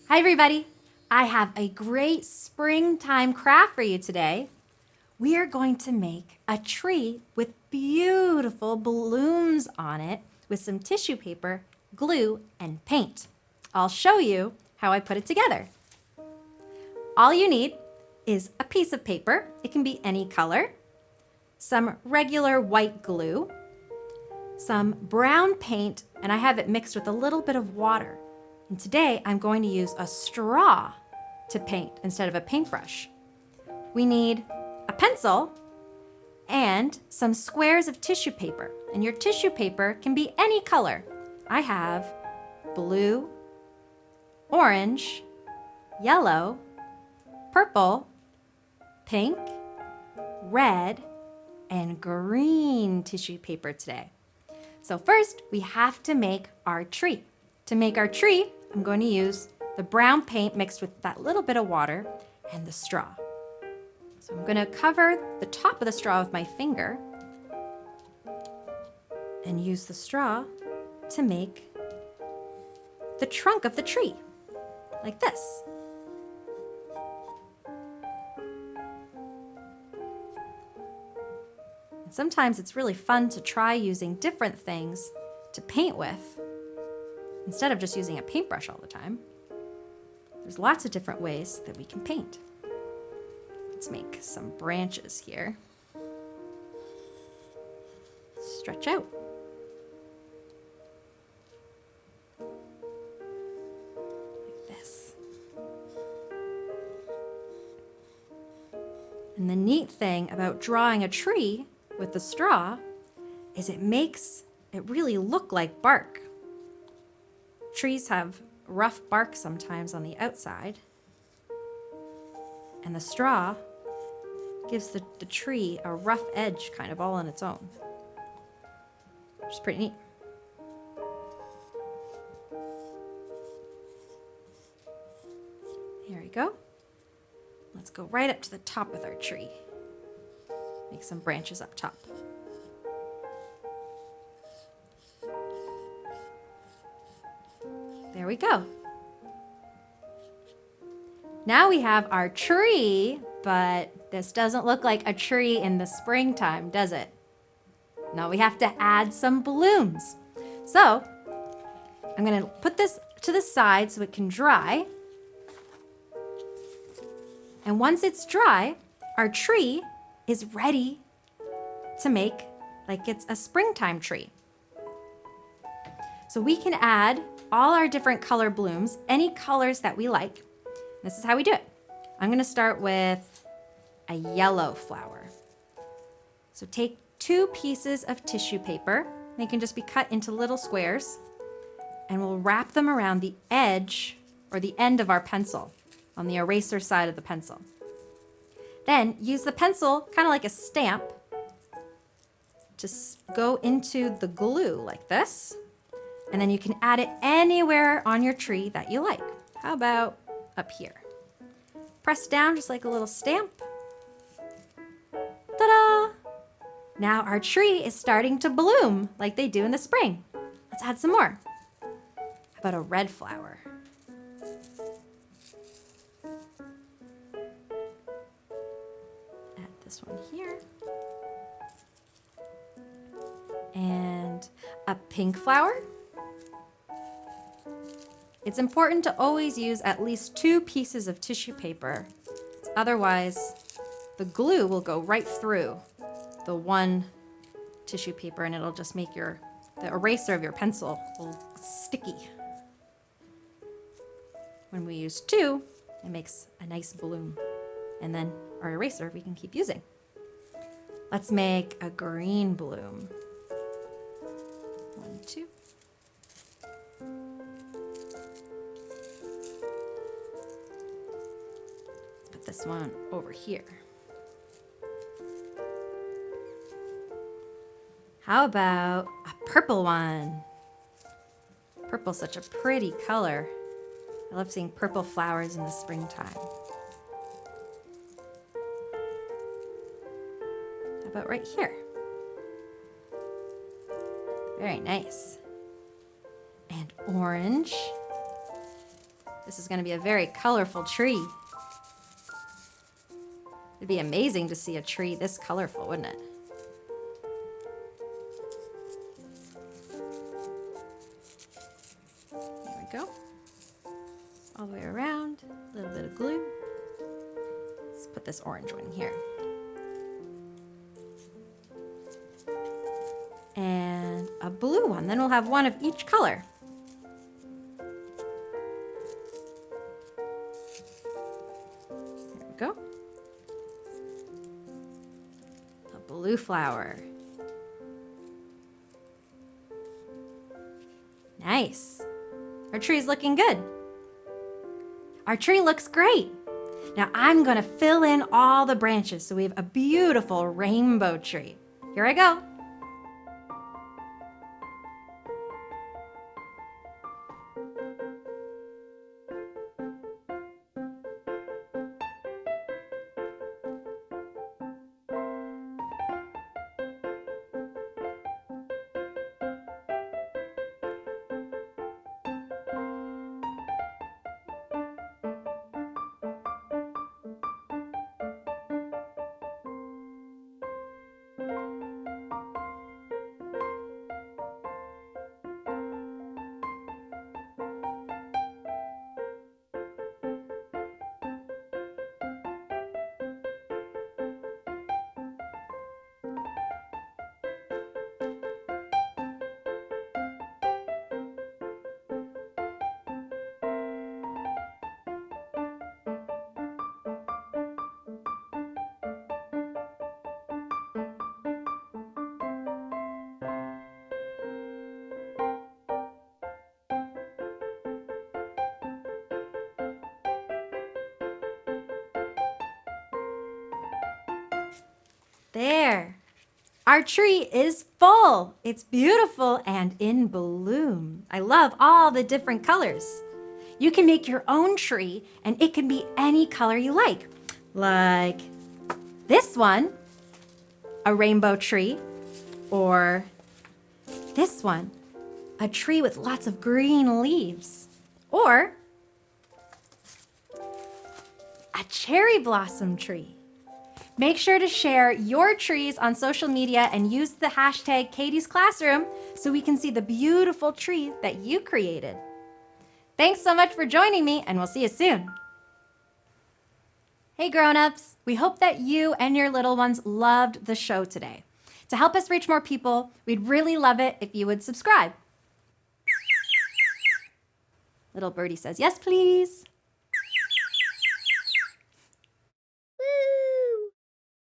Hi everybody! I have a great springtime craft for you today. We are going to make a tree with beautiful balloons on it with some tissue paper, glue, and paint. I'll show you how I put it together. All you need is a piece of paper. It can be any color, some regular white glue, some brown paint, and I have it mixed with a little bit of water. And today I'm going to use a straw to paint instead of a paintbrush. We need a pencil and some squares of tissue paper. And your tissue paper can be any color. I have blue, orange, yellow, purple, pink, red, and green tissue paper today. So first, we have to make our tree. To make our tree, I'm going to use the brown paint mixed with that little bit of water and the straw. So I'm going to cover the top of the straw with my finger and use the straw to make the trunk of the tree, like this. And sometimes it's really fun to try using different things to paint with, instead of just using a paintbrush all the time. There's lots of different ways that we can paint. Let's make some branches here. Stretch out. Like this. And the neat thing about drawing a tree with the straw is it makes it really look like bark. Trees have rough bark sometimes on the outside, and the straw gives the tree a rough edge kind of all on its own, which is pretty neat. Here we go. Let's go right up to the top with our tree. Make some branches up top. There we go. Now we have our tree, but this doesn't look like a tree in the springtime, does it? Now we have to add some balloons. So I'm going to put this to the side so it can dry. And once it's dry, our tree is ready to make like it's a springtime tree. So we can add all our different color blooms, any colors that we like. This is how we do it. I'm gonna start with a yellow flower. So take 2 pieces of tissue paper. They can just be cut into little squares, and we'll wrap them around the edge or the end of our pencil on the eraser side of the pencil. Then use the pencil kind of like a stamp to go into the glue like this. And then you can add it anywhere on your tree that you like. How about up here? Press down just like a little stamp. Ta-da! Now our tree is starting to bloom like they do in the spring. Let's add some more. How about a red flower? Add this one here. And a pink flower. It's important to always use at least 2 pieces of tissue paper. Otherwise, the glue will go right through the one tissue paper and it'll just make the eraser of your pencil a little sticky. When we use 2, it makes a nice bloom. And then our eraser we can keep using. Let's make a green bloom. 1, 2. This one over here. How about a purple one? Purple's such a pretty color. I love seeing purple flowers in the springtime. How about right here? Very nice. And orange. This is going to be a very colorful tree. It'd be amazing to see a tree this colorful, wouldn't it? There we go. All the way around, a little bit of glue. Let's put this orange one here. And a blue one. Then we'll have one of each color. There we go. A blue flower. Nice. Our tree's looking good. Our tree looks great. Now I'm going to fill in all the branches so we have a beautiful rainbow tree. Here I go. There. Our tree is full. It's beautiful and in bloom. I love all the different colors. You can make your own tree and it can be any color you like. Like this one, a rainbow tree, or this one, a tree with lots of green leaves, or a cherry blossom tree. Make sure to share your trees on social media and use the hashtag Caitie's Classroom so we can see the beautiful tree that you created. Thanks so much for joining me, and we'll see you soon. Hey grown-ups, we hope that you and your little ones loved the show today. To help us reach more people, we'd really love it if you would subscribe. Little birdie says, yes, please.